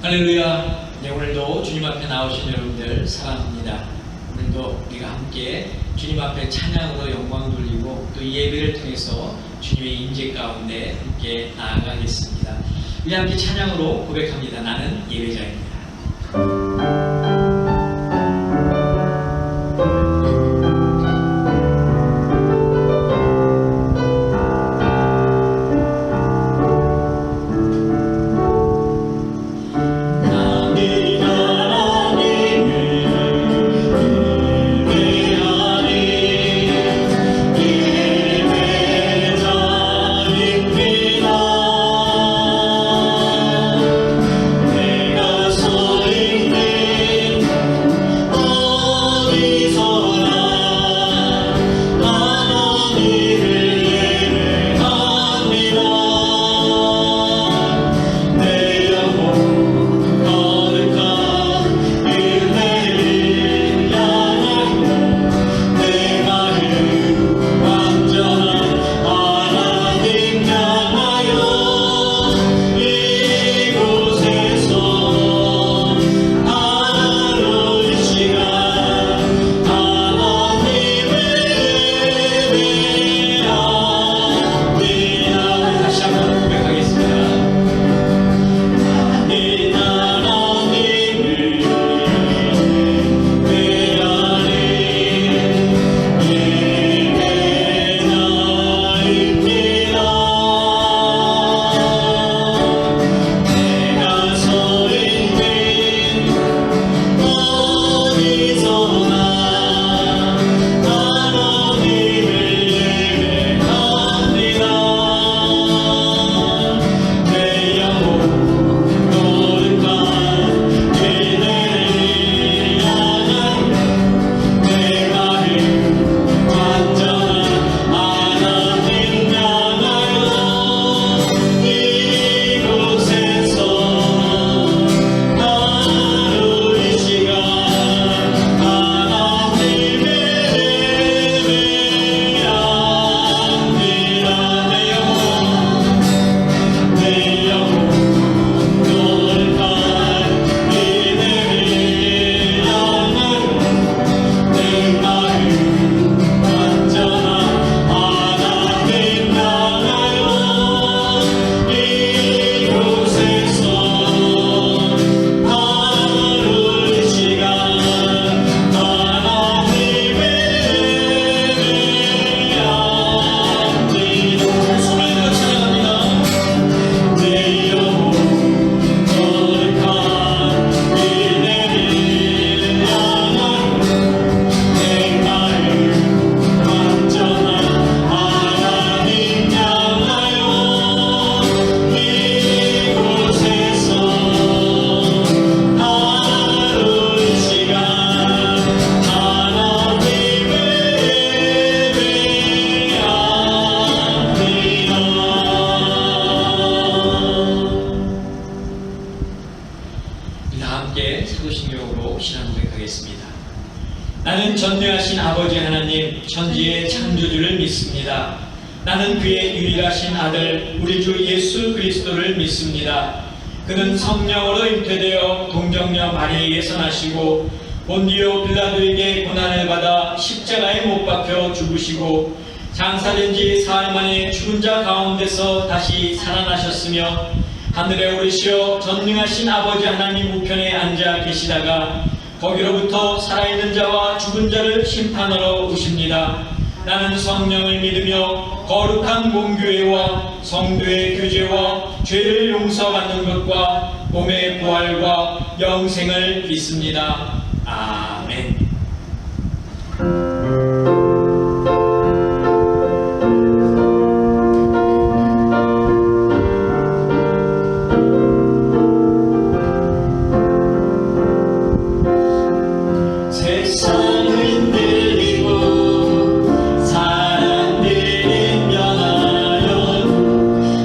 할렐루야. 네, 오늘도 주님 앞에 나오신 여러분들 사랑합니다. 오늘도 우리가 함께 주님 앞에 찬양으로 영광 돌리고 또 이 예배를 통해서 주님의 임재 가운데 함께 나아가겠습니다. 우리 함께 찬양으로 고백합니다. 나는 예배자입니다. 나는 전능하신 아버지 하나님, 천지의 창조주를 믿습니다. 나는 그의 유일하신 아들 우리 주 예수 그리스도를 믿습니다. 그는 성령으로 잉태되어 동정녀 마리아에게서 나시고 본디오 빌라도에게 고난을 받아 십자가에 못 박혀 죽으시고 장사된 지 사흘 만에 죽은 자 가운데서 다시 살아나셨으며 하늘에 오르시어 전능하신 아버지 하나님 우편에 앉아 계시다가 거기로부터 살아있는 자와 죽은 자를 심판하러 오십니다. 나는 성령을 믿으며 거룩한 공교회와 성도의 교제와 죄를 용서받는 것과 몸의 부활과 영생을 믿습니다. 아멘.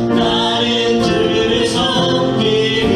나는 주를 섬기리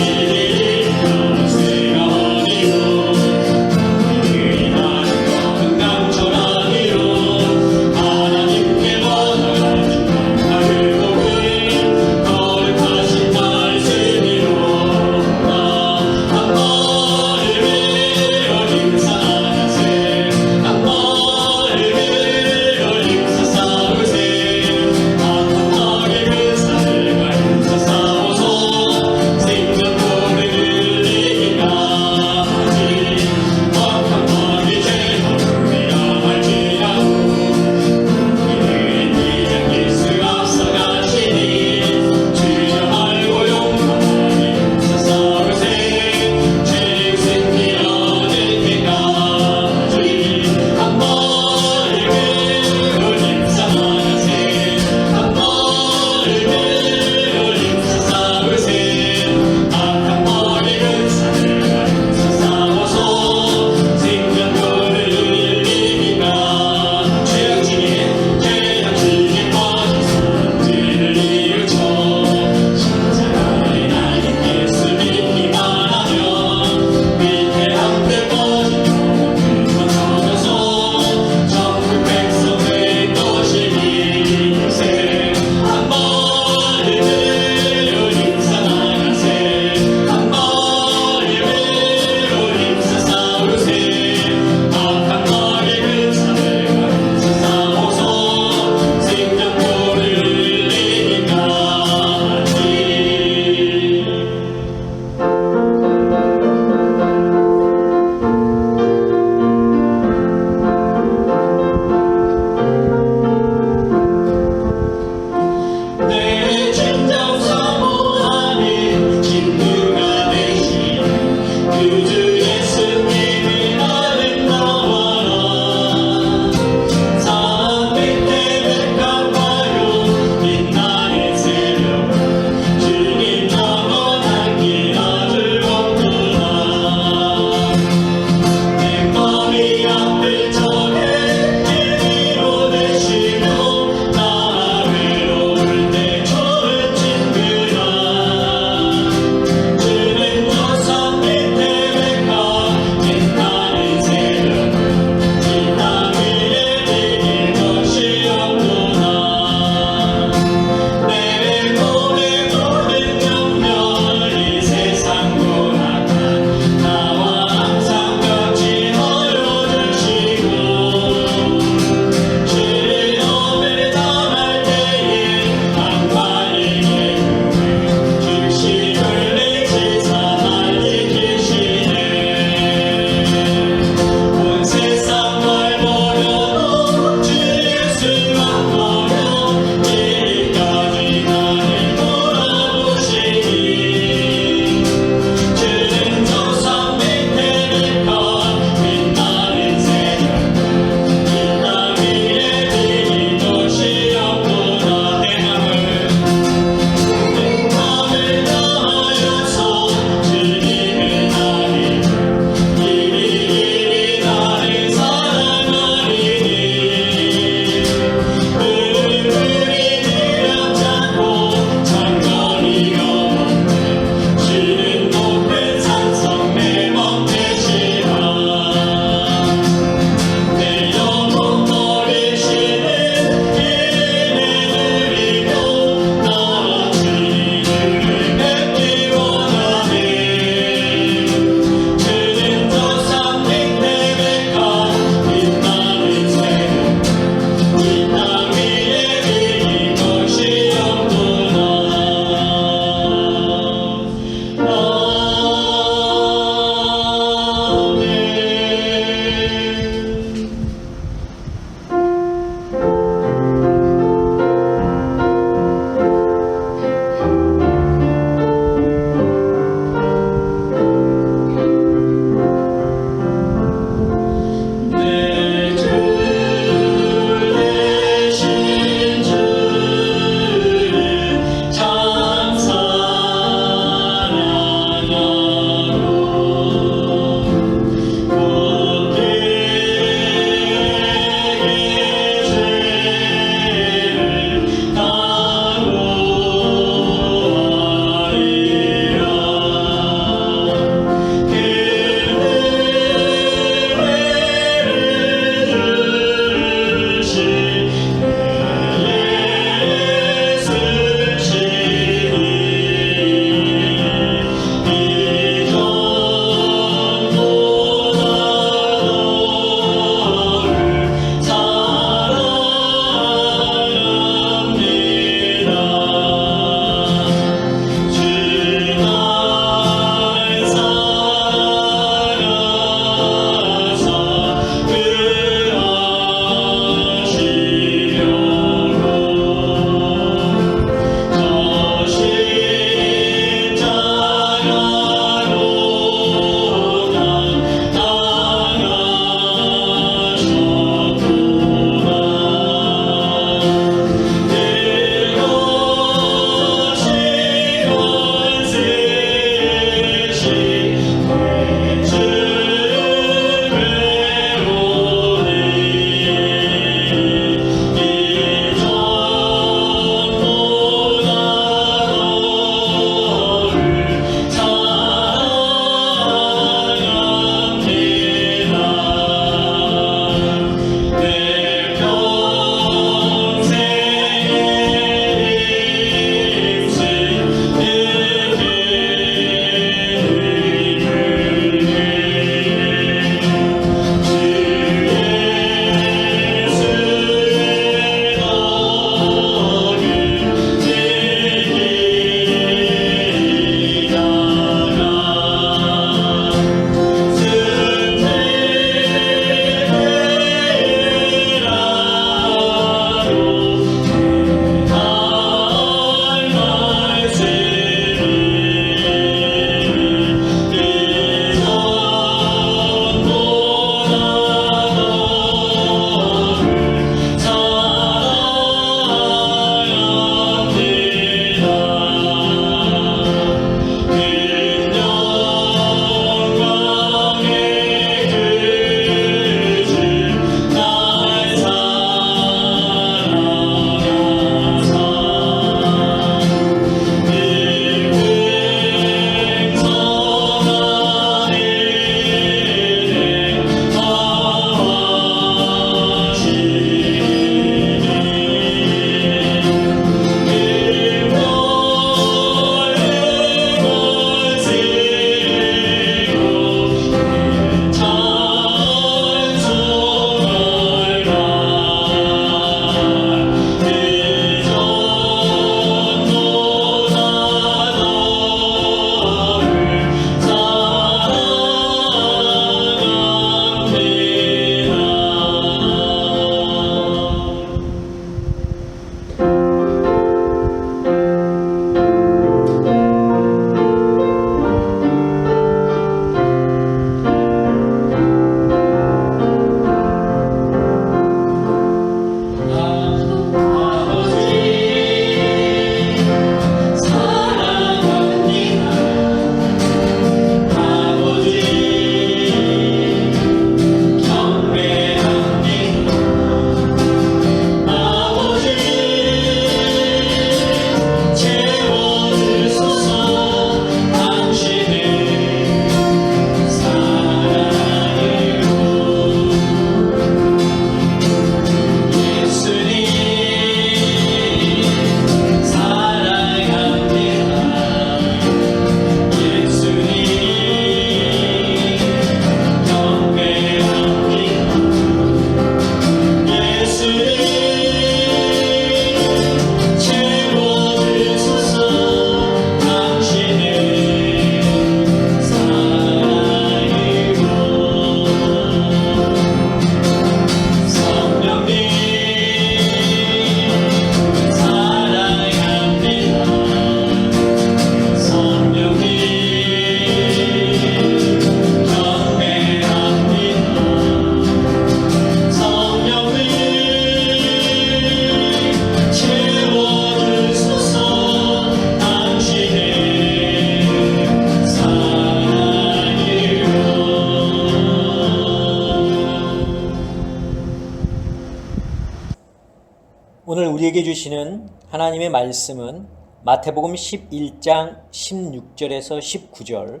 우리에게 주시는 하나님의 말씀은 마태복음 11장 16절에서 19절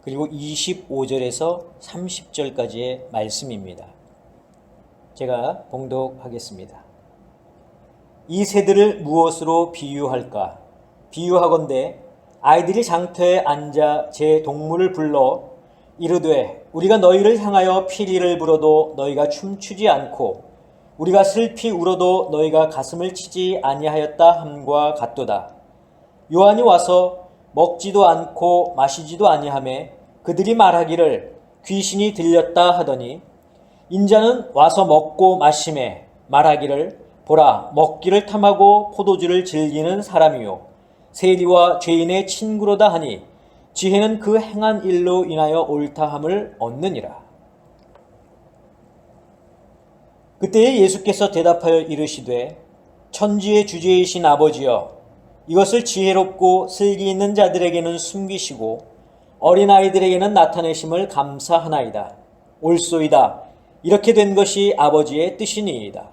그리고 25절에서 30절까지의 말씀입니다. 제가 봉독하겠습니다. 이 새들을 무엇으로 비유할까? 비유하건대 아이들이 장터에 앉아 제 동물을 불러 이르되 우리가 너희를 향하여 피리를 불어도 너희가 춤추지 않고 우리가 슬피 울어도 너희가 가슴을 치지 아니하였다 함과 같도다. 요한이 와서 먹지도 않고 마시지도 아니하매 그들이 말하기를 귀신이 들렸다 하더니 인자는 와서 먹고 마시매 말하기를 보라 먹기를 탐하고 포도주를 즐기는 사람이요 세리와 죄인의 친구로다 하니 지혜는 그 행한 일로 인하여 옳다함을 얻느니라. 그때에 예수께서 대답하여 이르시되 천지의 주제이신 아버지여 이것을 지혜롭고 슬기 있는 자들에게는 숨기시고 어린아이들에게는 나타내심을 감사하나이다. 옳소이다. 이렇게 된 것이 아버지의 뜻이니이다.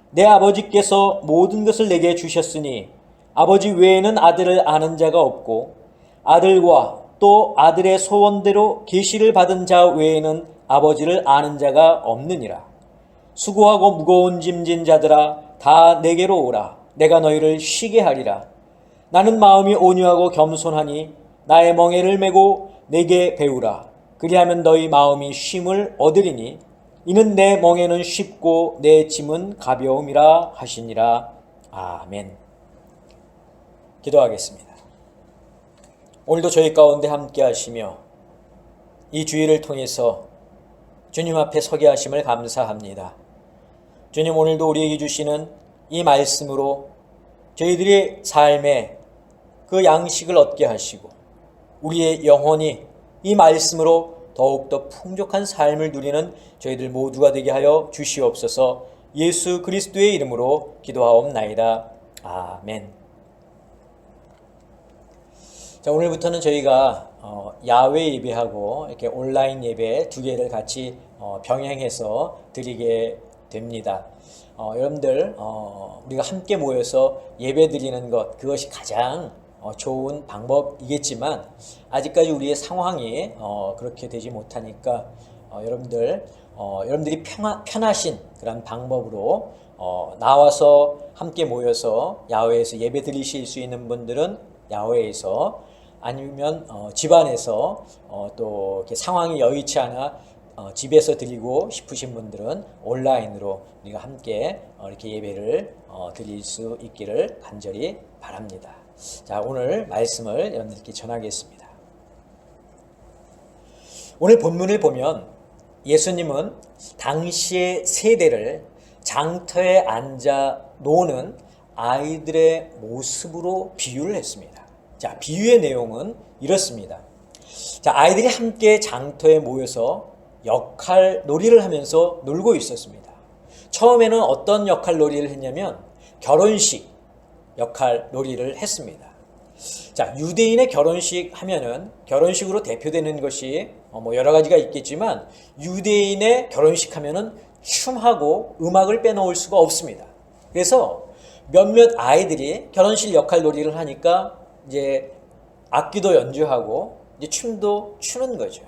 내 아버지께서 모든 것을 내게 주셨으니 아버지 외에는 아들을 아는 자가 없고 아들과 또 아들의 소원대로 계시를 받은 자 외에는 아버지를 아는 자가 없느니라. 수고하고 무거운 짐진 자들아 다 내게로 오라. 내가 너희를 쉬게 하리라. 나는 마음이 온유하고 겸손하니 나의 멍에를 메고 내게 배우라. 그리하면 너희 마음이 쉼을 얻으리니 이는 내 멍에는 쉽고 내 짐은 가벼움이라 하시니라. 아멘. 기도하겠습니다. 오늘도 저희 가운데 함께 하시며 이 주일을 통해서 주님 앞에 서게 하심을 감사합니다. 주님, 오늘도 우리에게 주시는 이 말씀으로 저희들의 삶에 그 양식을 얻게 하시고 우리의 영혼이 이 말씀으로 더욱더 풍족한 삶을 누리는 저희들 모두가 되게 하여 주시옵소서. 예수 그리스도의 이름으로 기도하옵나이다. 아멘. 자, 오늘부터는 저희가 야외 예배하고 이렇게 온라인 예배 두 개를 같이 병행해서 드리게 됩니다. 여러분들 우리가 함께 모여서 예배 드리는 것, 그것이 가장 좋은 방법이겠지만 아직까지 우리의 상황이 그렇게 되지 못하니까 여러분들이 편하신 그런 방법으로 나와서 함께 모여서 야외에서 예배 드리실 수 있는 분들은 야외에서, 아니면 집안에서 또 이렇게 상황이 여의치 않아 집에서 드리고 싶으신 분들은 온라인으로 우리가 함께 이렇게 예배를 드릴 수 있기를 간절히 바랍니다. 자, 오늘 말씀을 여러분들께 전하겠습니다. 오늘 본문을 보면 예수님은 당시의 세대를 장터에 앉아 노는 아이들의 모습으로 비유를 했습니다. 자, 비유의 내용은 이렇습니다. 자, 아이들이 함께 장터에 모여서 역할 놀이를 하면서 놀고 있었습니다. 처음에는 어떤 역할 놀이를 했냐면 결혼식 역할 놀이를 했습니다. 자, 유대인의 결혼식 하면은 결혼식으로 대표되는 것이 여러 가지가 있겠지만 유대인의 결혼식 하면은 춤하고 음악을 빼놓을 수가 없습니다. 그래서 몇몇 아이들이 결혼식 역할 놀이를 하니까 이제 악기도 연주하고 이제 춤도 추는 거죠.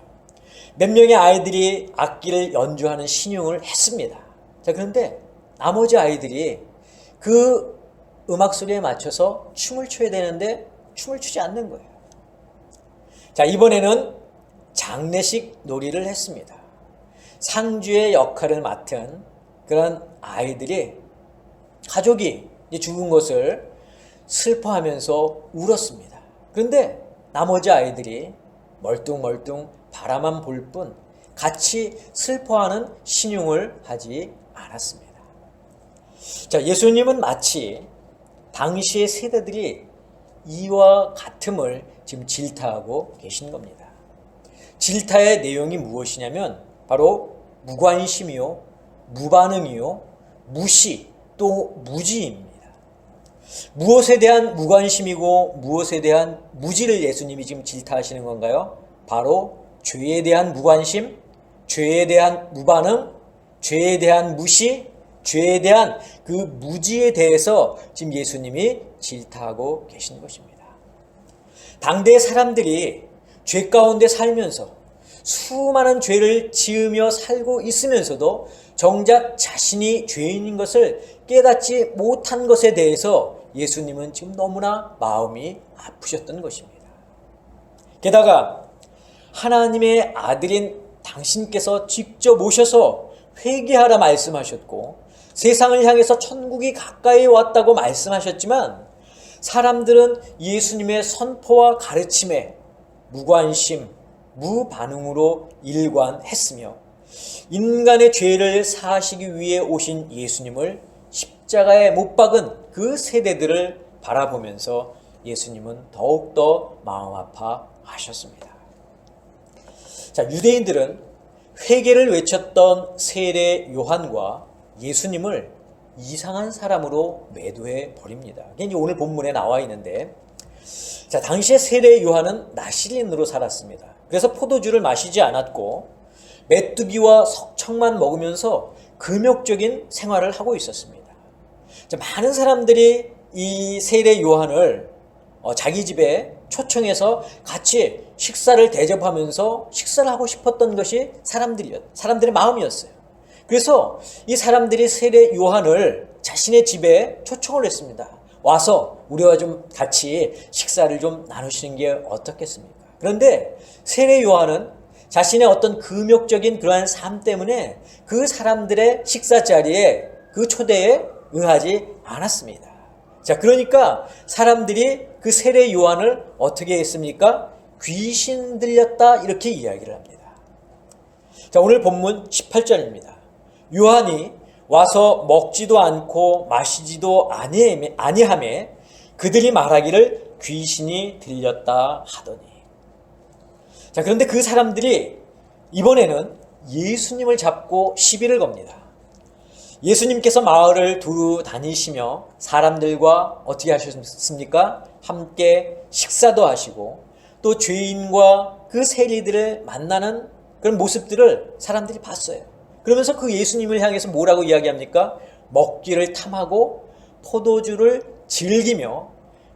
몇 명의 아이들이 악기를 연주하는 신용을 했습니다. 자, 그런데 나머지 아이들이 그 음악 소리에 맞춰서 춤을 춰야 되는데 춤을 추지 않는 거예요. 자, 이번에는 장례식 놀이를 했습니다. 상주의 역할을 맡은 그런 아이들이 가족이 죽은 것을 슬퍼하면서 울었습니다. 그런데 나머지 아이들이 멀뚱멀뚱 바라만 볼 뿐 같이 슬퍼하는 신용을 하지 않았습니다. 자, 예수님은 마치 당시의 세대들이 이와 같음을 지금 질타하고 계신 겁니다. 질타의 내용이 무엇이냐면 바로 무관심이요, 무반응이요, 무시, 또 무지입니다. 무엇에 대한 무관심이고 무엇에 대한 무지를 예수님이 지금 질타하시는 건가요? 바로 죄에 대한 무관심, 죄에 대한 무반응, 죄에 대한 무시, 죄에 대한 그 무지에 대해서 지금 예수님이 질타하고 계신 것입니다. 당대의 사람들이 죄 가운데 살면서 수많은 죄를 지으며 살고 있으면서도 정작 자신이 죄인인 것을 깨닫지 못한 것에 대해서 예수님은 지금 너무나 마음이 아프셨던 것입니다. 게다가 하나님의 아들인 당신께서 직접 오셔서 회개하라 말씀하셨고 세상을 향해서 천국이 가까이 왔다고 말씀하셨지만 사람들은 예수님의 선포와 가르침에 무관심, 무반응으로 일관했으며 인간의 죄를 사하시기 위해 오신 예수님을 십자가에 못 박은 그 세대들을 바라보면서 예수님은 더욱더 마음 아파하셨습니다. 자, 유대인들은 회개를 외쳤던 세례 요한과 예수님을 이상한 사람으로 매도해 버립니다. 이게 오늘 본문에 나와 있는데, 자, 당시에 세례 요한은 나시린으로 살았습니다. 그래서 포도주를 마시지 않았고 메뚜기와 석청만 먹으면서 금욕적인 생활을 하고 있었습니다. 자, 많은 사람들이 이 세례 요한을 자기 집에 초청해서 같이 식사를 대접하면서 식사를 하고 싶었던 것이 사람들의 마음이었어요. 그래서 이 사람들이 세례 요한을 자신의 집에 초청을 했습니다. 와서 우리와 좀 같이 식사를 좀 나누시는 게 어떻겠습니까? 그런데 세례 요한은 자신의 어떤 금욕적인 그러한 삶 때문에 그 사람들의 식사 자리에 그 초대에 응하지 않았습니다. 자, 그러니까 사람들이 그 세례 요한을 어떻게 했습니까? 귀신 들렸다 이렇게 이야기를 합니다. 자, 오늘 본문 18절입니다. 요한이 와서 먹지도 않고 마시지도 아니하매 그들이 말하기를 귀신이 들렸다 하더니. 자, 그런데 그 사람들이 이번에는 예수님을 잡고 시비를 겁니다. 예수님께서 마을을 두루 다니시며 사람들과 어떻게 하셨습니까? 함께 식사도 하시고 또 죄인과 그 세리들을 만나는 그런 모습들을 사람들이 봤어요. 그러면서 그 예수님을 향해서 뭐라고 이야기합니까? 먹기를 탐하고 포도주를 즐기며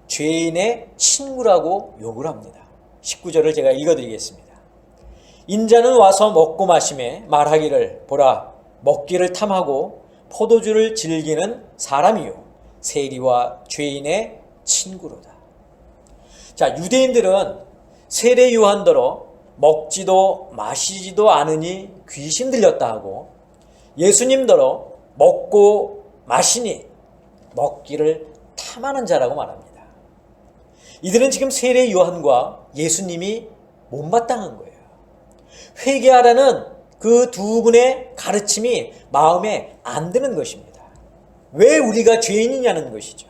죄인의 친구라고 욕을 합니다. 19절을 제가 읽어드리겠습니다. 인자는 와서 먹고 마심에 말하기를 보라 먹기를 탐하고 포도주를 즐기는 사람이요 세리와 죄인의 친구로다. 자, 유대인들은 세례 요한더러 먹지도 마시지도 않으니 귀신 들렸다 하고 예수님더러 먹고 마시니 먹기를 탐하는 자라고 말합니다. 이들은 지금 세례 요한과 예수님이 못마땅한 거예요. 회개하라는 그 두 분의 가르침이 마음에 안 드는 것입니다. 왜 우리가 죄인이냐는 것이죠.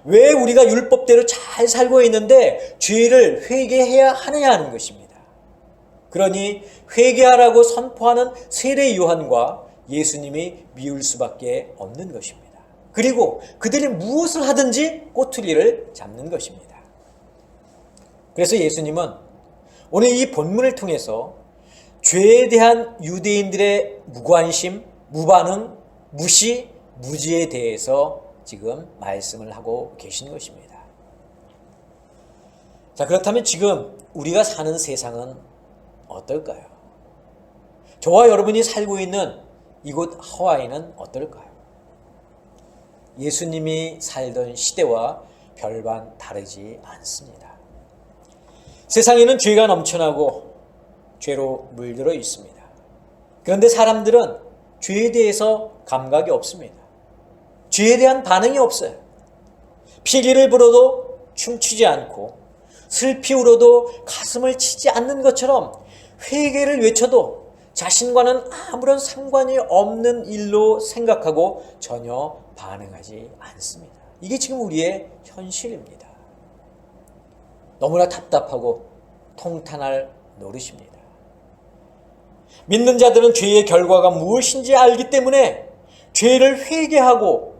왜 우리가 율법대로 잘 살고 있는데 죄를 회개해야 하느냐 하는 것입니다. 그러니 회개하라고 선포하는 세례 요한과 예수님이 미울 수밖에 없는 것입니다. 그리고 그들이 무엇을 하든지 꼬투리를 잡는 것입니다. 그래서 예수님은 오늘 이 본문을 통해서 죄에 대한 유대인들의 무관심, 무반응, 무시, 무지에 대해서 지금 말씀을 하고 계신 것입니다. 자, 그렇다면 지금 우리가 사는 세상은 어떨까요? 저와 여러분이 살고 있는 이곳 하와이는 어떨까요? 예수님이 살던 시대와 별반 다르지 않습니다. 세상에는 죄가 넘쳐나고 죄로 물들어 있습니다. 그런데 사람들은 죄에 대해서 감각이 없습니다. 죄에 대한 반응이 없어요. 피리를 불어도 춤추지 않고 슬피 울어도 가슴을 치지 않는 것처럼 회개를 외쳐도 자신과는 아무런 상관이 없는 일로 생각하고 전혀 반응하지 않습니다. 이게 지금 우리의 현실입니다. 너무나 답답하고 통탄할 노릇입니다. 믿는 자들은 죄의 결과가 무엇인지 알기 때문에 죄를 회개하고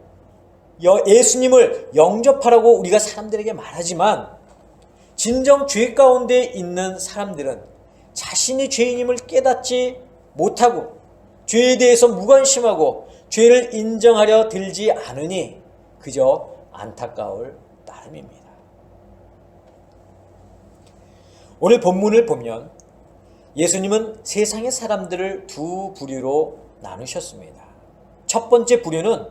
예수님을 영접하라고 우리가 사람들에게 말하지만 진정 죄 가운데 있는 사람들은 자신이 죄인임을 깨닫지 못하고 죄에 대해서 무관심하고 죄를 인정하려 들지 않으니 그저 안타까울 따름입니다. 오늘 본문을 보면 예수님은 세상의 사람들을 두 부류로 나누셨습니다. 첫 번째 부류는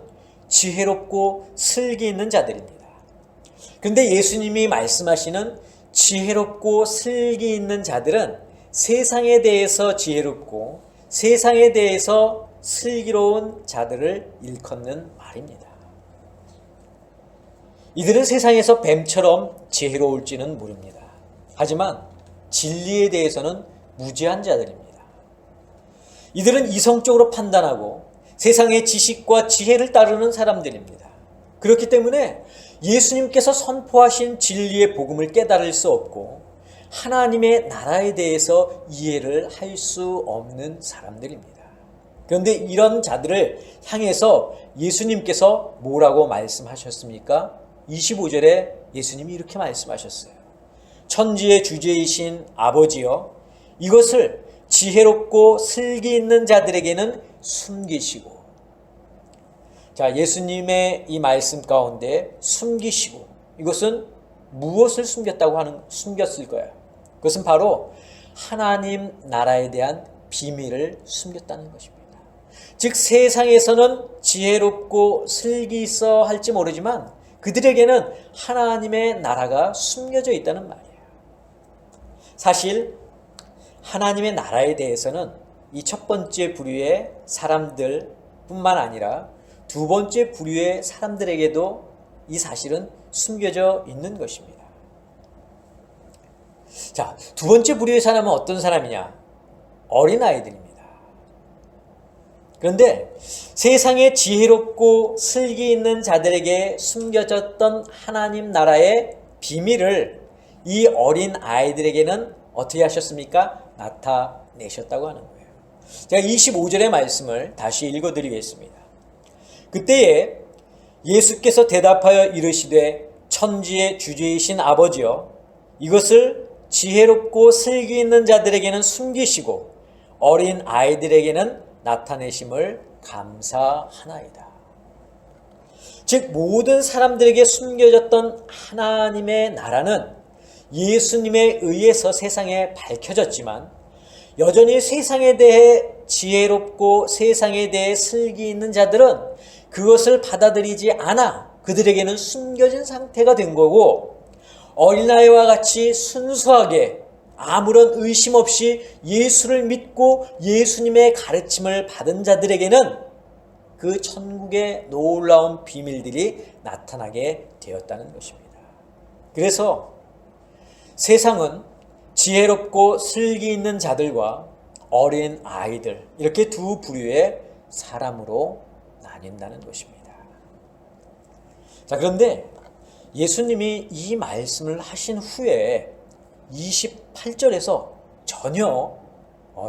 지혜롭고 슬기 있는 자들입니다. 그런데 예수님이 말씀하시는 지혜롭고 슬기 있는 자들은 세상에 대해서 지혜롭고 세상에 대해서 슬기로운 자들을 일컫는 말입니다. 이들은 세상에서 뱀처럼 지혜로울지는 모릅니다. 하지만 진리에 대해서는 무지한 자들입니다. 이들은 이성적으로 판단하고 세상의 지식과 지혜를 따르는 사람들입니다. 그렇기 때문에 예수님께서 선포하신 진리의 복음을 깨달을 수 없고 하나님의 나라에 대해서 이해를 할 수 없는 사람들입니다. 그런데 이런 자들을 향해서 예수님께서 뭐라고 말씀하셨습니까? 25절에 예수님이 이렇게 말씀하셨어요. 천지의 주제이신 아버지여, 이것을 지혜롭고 슬기 있는 자들에게는 숨기시고. 자, 예수님의 이 말씀 가운데 숨기시고, 이것은 무엇을 숨겼을 거예요? 그것은 바로 하나님 나라에 대한 비밀을 숨겼다는 것입니다. 즉 세상에서는 지혜롭고 슬기 있어 할지 모르지만 그들에게는 하나님의 나라가 숨겨져 있다는 말이에요. 사실 하나님의 나라에 대해서는 이 첫 번째 부류의 사람들 뿐만 아니라 두 번째 부류의 사람들에게도 이 사실은 숨겨져 있는 것입니다. 자, 두 번째 부류의 사람은 어떤 사람이냐? 어린아이들입니다. 그런데 세상에 지혜롭고 슬기 있는 자들에게 숨겨졌던 하나님 나라의 비밀을 이 어린 아이들에게는 어떻게 하셨습니까? 나타내셨다고 하는 거예요. 제가 25절의 말씀을 다시 읽어드리겠습니다. 그때에 예수께서 대답하여 이르시되 천지의 주제이신 아버지여, 이것을 지혜롭고 슬기 있는 자들에게는 숨기시고 어린 아이들에게는 나타내심을 감사하나이다. 즉 모든 사람들에게 숨겨졌던 하나님의 나라는 예수님에 의해서 세상에 밝혀졌지만 여전히 세상에 대해 지혜롭고 세상에 대해 슬기 있는 자들은 그것을 받아들이지 않아 그들에게는 숨겨진 상태가 된 거고, 어린아이와 같이 순수하게 아무런 의심 없이 예수를 믿고 예수님의 가르침을 받은 자들에게는 그 천국의 놀라운 비밀들이 나타나게 되었다는 것입니다. 그래서 세상은 지혜롭고 슬기 있는 자들과 어린 아이들, 이렇게 두 부류의 사람으로 나뉜다는 것입니다. 자, 그런데 예수님이 이 말씀을 하신 후에 28절에서 전혀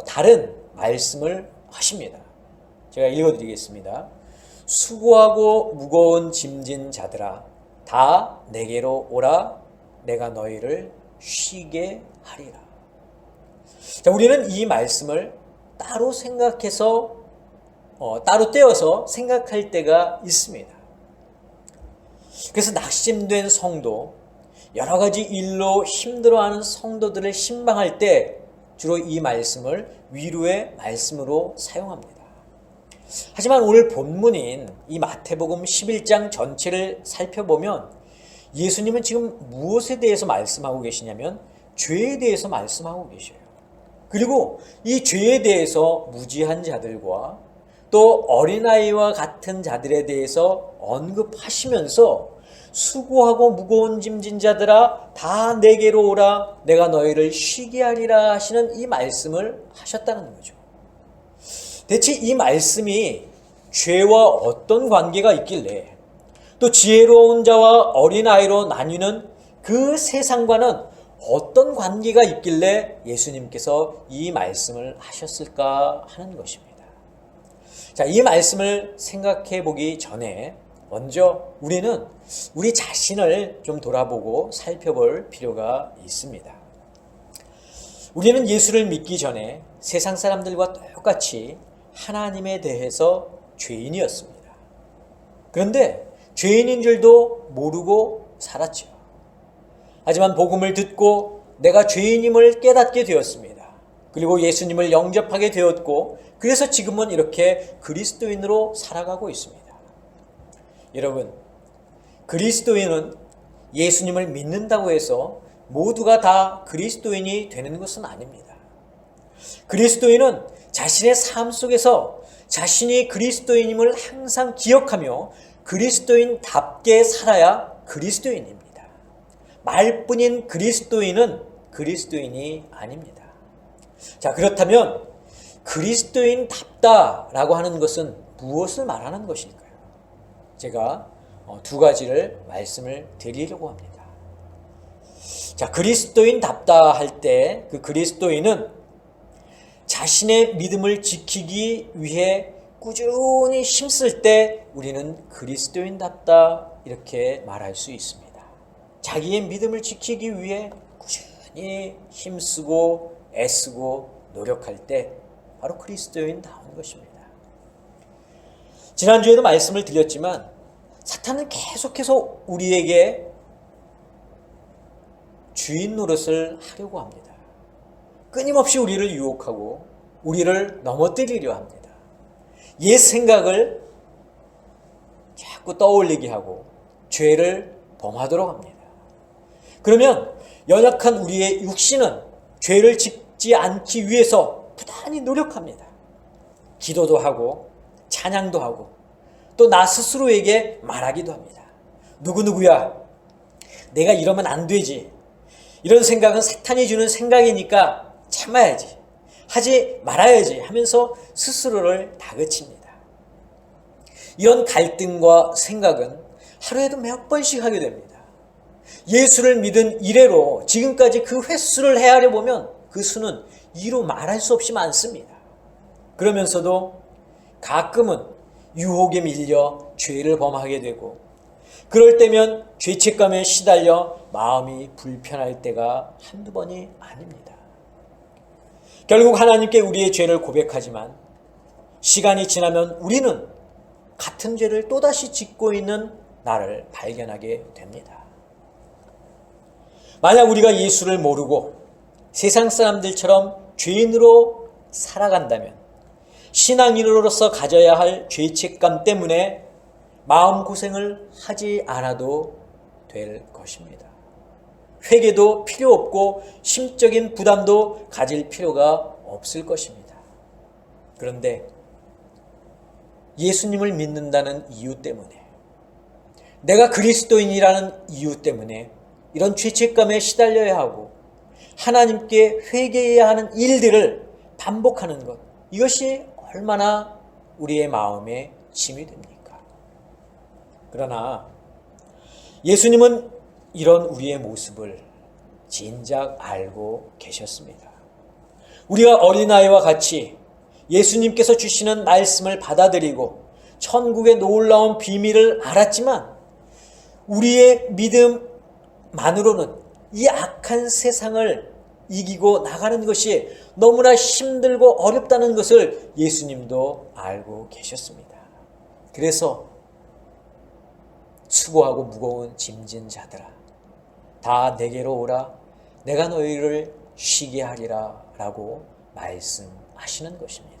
다른 말씀을 하십니다. 제가 읽어드리겠습니다. 수고하고 무거운 짐진 자들아, 다 내게로 오라. 내가 너희를 쉬게 하리라. 자, 우리는 이 말씀을 따로 생각해서 따로 떼어서 생각할 때가 있습니다. 그래서 낙심된 성도, 여러 가지 일로 힘들어하는 성도들을 신방할 때 주로 이 말씀을 위로의 말씀으로 사용합니다. 하지만 오늘 본문인 이 마태복음 11장 전체를 살펴보면 예수님은 지금 무엇에 대해서 말씀하고 계시냐면 죄에 대해서 말씀하고 계셔요. 그리고 이 죄에 대해서 무지한 자들과 또 어린아이와 같은 자들에 대해서 언급하시면서 수고하고 무거운 짐진 자들아 다 내게로 오라. 내가 너희를 쉬게 하리라 하시는 이 말씀을 하셨다는 거죠. 대체 이 말씀이 죄와 어떤 관계가 있길래, 또 지혜로운 자와 어린아이로 나뉘는 그 세상과는 어떤 관계가 있길래 예수님께서 이 말씀을 하셨을까 하는 것입니다. 자, 이 말씀을 생각해 보기 전에 먼저 우리는 우리 자신을 좀 돌아보고 살펴볼 필요가 있습니다. 우리는 예수를 믿기 전에 세상 사람들과 똑같이 하나님에 대해서 죄인이었습니다. 그런데 죄인인 줄도 모르고 살았죠. 하지만 복음을 듣고 내가 죄인임을 깨닫게 되었습니다. 그리고 예수님을 영접하게 되었고, 그래서 지금은 이렇게 그리스도인으로 살아가고 있습니다. 여러분, 그리스도인은 예수님을 믿는다고 해서 모두가 다 그리스도인이 되는 것은 아닙니다. 그리스도인은 자신의 삶 속에서 자신이 그리스도인임을 항상 기억하며 그리스도인답게 살아야 그리스도인입니다. 말뿐인 그리스도인은 그리스도인이 아닙니다. 자, 그렇다면 그리스도인답다라고 하는 것은 무엇을 말하는 것일까요? 제가 두 가지를 말씀을 드리려고 합니다. 자, 그리스도인답다 할 때 그 그리스도인은 자신의 믿음을 지키기 위해 꾸준히 힘쓸 때 우리는 그리스도인답다 이렇게 말할 수 있습니다. 자기의 믿음을 지키기 위해 꾸준히 힘쓰고 애쓰고 노력할 때 바로 그리스도인다운 것입니다. 지난주에도 말씀을 드렸지만 사탄은 계속해서 우리에게 주인 노릇을 하려고 합니다. 끊임없이 우리를 유혹하고 우리를 넘어뜨리려 합니다. 옛 생각을 자꾸 떠올리게 하고 죄를 범하도록 합니다. 그러면 연약한 우리의 육신은 죄를 짓지 않기 위해서 부단히 노력합니다. 기도도 하고 찬양도 하고 또 나 스스로에게 말하기도 합니다. 누구누구야, 내가 이러면 안 되지. 이런 생각은 사탄이 주는 생각이니까 참아야지, 하지 말아야지 하면서 스스로를 다그칩니다. 이런 갈등과 생각은 하루에도 몇 번씩 하게 됩니다. 예수를 믿은 이래로 지금까지 그 횟수를 헤아려 보면 그 수는 이로 말할 수 없이 많습니다. 그러면서도 가끔은 유혹에 밀려 죄를 범하게 되고, 그럴 때면 죄책감에 시달려 마음이 불편할 때가 한두 번이 아닙니다. 결국 하나님께 우리의 죄를 고백하지만 시간이 지나면 우리는 같은 죄를 또다시 짓고 있는 나를 발견하게 됩니다. 만약 우리가 예수를 모르고 세상 사람들처럼 죄인으로 살아간다면 신앙인으로서 가져야 할 죄책감 때문에 마음고생을 하지 않아도 될 것입니다. 회개도 필요 없고 심적인 부담도 가질 필요가 없을 것입니다. 그런데 예수님을 믿는다는 이유 때문에, 내가 그리스도인이라는 이유 때문에 이런 죄책감에 시달려야 하고 하나님께 회개해야 하는 일들을 반복하는 것, 이것이 얼마나 우리의 마음에 짐이 됩니까? 그러나 예수님은 이런 우리의 모습을 진작 알고 계셨습니다. 우리가 어린아이와 같이 예수님께서 주시는 말씀을 받아들이고 천국의 놀라운 비밀을 알았지만 우리의 믿음만으로는 이 악한 세상을 이기고 나가는 것이 너무나 힘들고 어렵다는 것을 예수님도 알고 계셨습니다. 그래서 수고하고 무거운 짐진 자들아, 다 내게로 오라, 내가 너희를 쉬게 하리라 라고 말씀하시는 것입니다.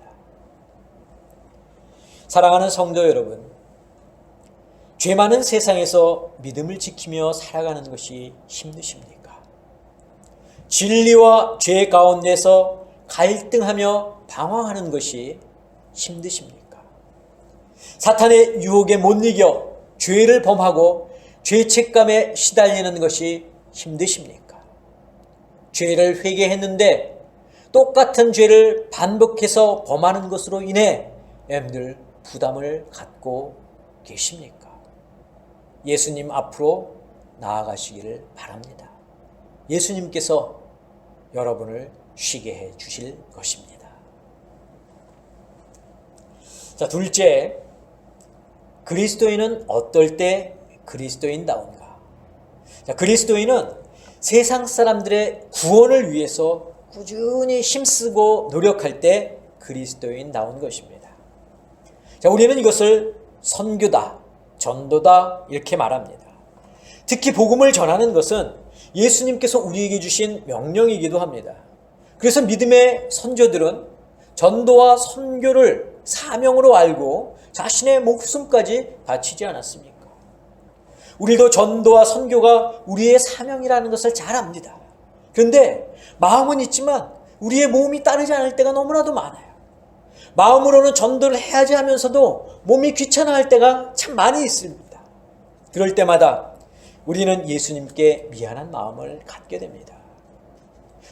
사랑하는 성도 여러분, 죄 많은 세상에서 믿음을 지키며 살아가는 것이 힘드십니까? 진리와 죄 가운데서 갈등하며 방황하는 것이 힘드십니까? 사탄의 유혹에 못 이겨 죄를 범하고 죄책감에 시달리는 것이 힘드십니까? 죄를 회개했는데 똑같은 죄를 반복해서 범하는 것으로 인해 늘 부담을 갖고 계십니까? 예수님 앞으로 나아가시기를 바랍니다. 예수님께서 여러분을 쉬게 해 주실 것입니다. 자, 둘째, 그리스도인은 어떨 때 그리스도인다운가? 자, 그리스도인은 세상 사람들의 구원을 위해서 꾸준히 힘쓰고 노력할 때 그리스도인다운 것입니다. 자, 우리는 이것을 선교다, 전도다 이렇게 말합니다. 특히 복음을 전하는 것은 예수님께서 우리에게 주신 명령이기도 합니다. 그래서 믿음의 선조들은 전도와 선교를 사명으로 알고 자신의 목숨까지 바치지 않았습니까? 우리도 전도와 선교가 우리의 사명이라는 것을 잘 압니다. 그런데 마음은 있지만 우리의 몸이 따르지 않을 때가 너무나도 많아요. 마음으로는 전도를 해야지 하면서도 몸이 귀찮아할 때가 참 많이 있습니다. 그럴 때마다 우리는 예수님께 미안한 마음을 갖게 됩니다.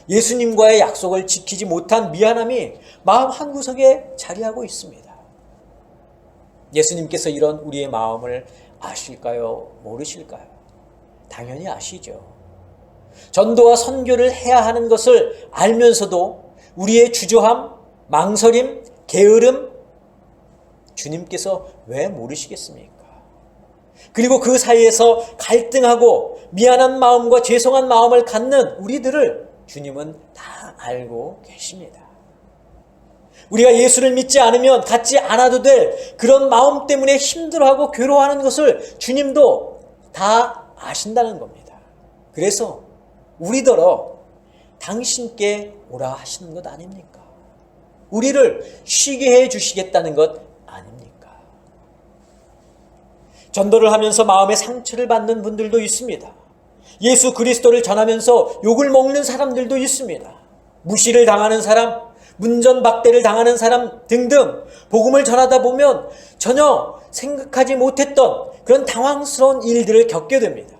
예수님과의 약속을 지키지 못한 미안함이 마음 한구석에 자리하고 있습니다. 예수님께서 이런 우리의 마음을 아실까요? 모르실까요? 당연히 아시죠. 전도와 선교를 해야 하는 것을 알면서도 우리의 주저함, 망설임, 게으름, 주님께서 왜 모르시겠습니까? 그리고 그 사이에서 갈등하고 미안한 마음과 죄송한 마음을 갖는 우리들을 주님은 다 알고 계십니다. 우리가 예수를 믿지 않으면 갖지 않아도 될 그런 마음 때문에 힘들어하고 괴로워하는 것을 주님도 다 아신다는 겁니다. 그래서 우리더러 당신께 오라 하시는 것 아닙니까? 우리를 쉬게 해 주시겠다는 것 아닙니까? 전도를 하면서 마음의 상처를 받는 분들도 있습니다. 예수 그리스도를 전하면서 욕을 먹는 사람들도 있습니다. 무시를 당하는 사람, 문전박대를 당하는 사람 등등 복음을 전하다 보면 전혀 생각하지 못했던 그런 당황스러운 일들을 겪게 됩니다.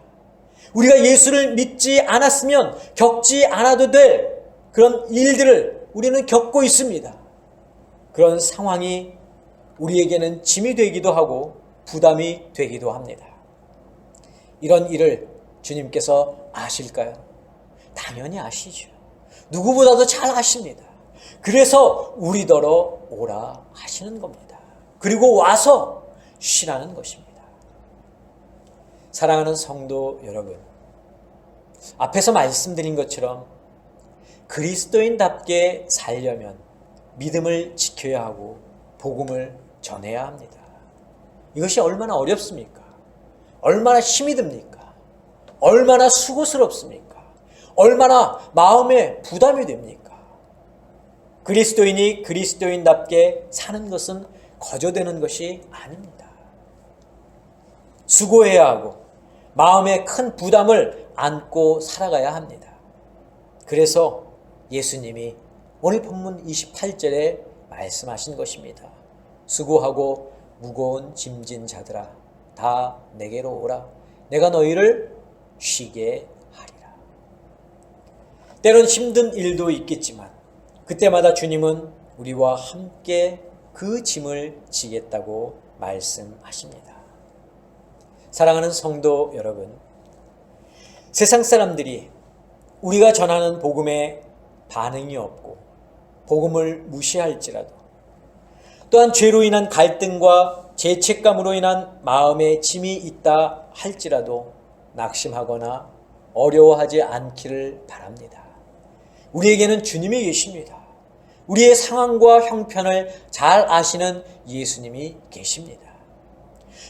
우리가 예수를 믿지 않았으면 겪지 않아도 될 그런 일들을 우리는 겪고 있습니다. 그런 상황이 우리에게는 짐이 되기도 하고 부담이 되기도 합니다. 이런 일을 주님께서 아실까요? 당연히 아시죠. 누구보다도 잘 아십니다. 그래서 우리더러 오라 하시는 겁니다. 그리고 와서 쉬라는 것입니다. 사랑하는 성도 여러분, 앞에서 말씀드린 것처럼 그리스도인답게 살려면 믿음을 지켜야 하고 복음을 전해야 합니다. 이것이 얼마나 어렵습니까? 얼마나 힘이 듭니까? 얼마나 수고스럽습니까? 얼마나 마음에 부담이 됩니까? 그리스도인이 그리스도인답게 사는 것은 거저되는 것이 아닙니다. 수고해야 하고 마음에 큰 부담을 안고 살아가야 합니다. 그래서 예수님이 오늘 본문 28절에 말씀하신 것입니다. 수고하고 무거운 짐진 자들아 다 내게로 오라. 내가 너희를 쉬게 하리라. 때론 힘든 일도 있겠지만 그때마다 주님은 우리와 함께 그 짐을 지겠다고 말씀하십니다. 사랑하는 성도 여러분, 세상 사람들이 우리가 전하는 복음에 반응이 없고 복음을 무시할지라도 또한 죄로 인한 갈등과 죄책감으로 인한 마음의 짐이 있다 할지라도 낙심하거나 어려워하지 않기를 바랍니다. 우리에게는 주님이 계십니다. 우리의 상황과 형편을 잘 아시는 예수님이 계십니다.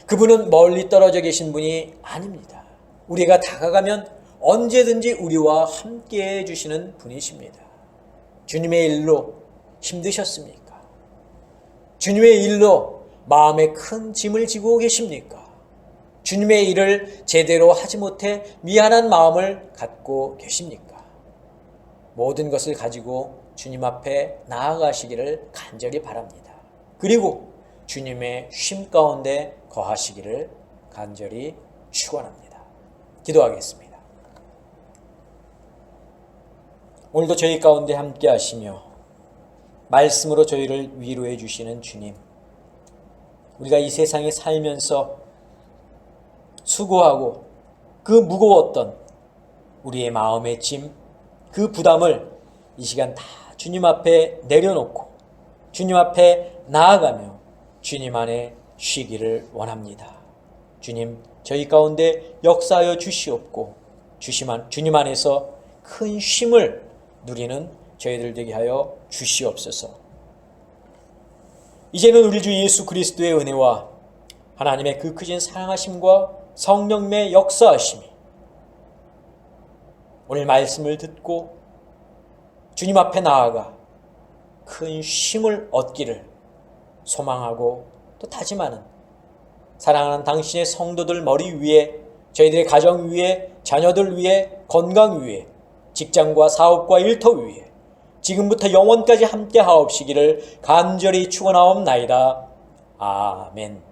그분은 멀리 떨어져 계신 분이 아닙니다. 우리가 다가가면 언제든지 우리와 함께 해주시는 분이십니다. 주님의 일로 힘드셨습니까? 주님의 일로 마음에 큰 짐을 지고 계십니까? 주님의 일을 제대로 하지 못해 미안한 마음을 갖고 계십니까? 모든 것을 가지고 주님 앞에 나아가시기를 간절히 바랍니다. 그리고 주님의 쉼 가운데 거하시기를 간절히 축원합니다. 기도하겠습니다. 오늘도 저희 가운데 함께 하시며 말씀으로 저희를 위로해 주시는 주님, 우리가 이 세상에 살면서 수고하고 그 무거웠던 우리의 마음의 짐, 그 부담을 이 시간 다 주님 앞에 내려놓고 주님 앞에 나아가며 주님 안에 쉬기를 원합니다. 주님, 저희 가운데 역사하여 주시옵고 주님 안에서 큰 쉼을 누리는 저희들 되게 하여 주시옵소서. 이제는 우리 주 예수 그리스도의 은혜와 하나님의 그 크신 사랑하심과 성령의 역사하심이 오늘 말씀을 듣고 주님 앞에 나아가 큰 쉼을 얻기를 소망하고 또 다짐하는 사랑하는 당신의 성도들 머리 위에, 저희들의 가정 위에, 자녀들 위에, 건강 위에, 직장과 사업과 일터 위에 지금부터 영원까지 함께 하옵시기를 간절히 축원하옵나이다. 아멘.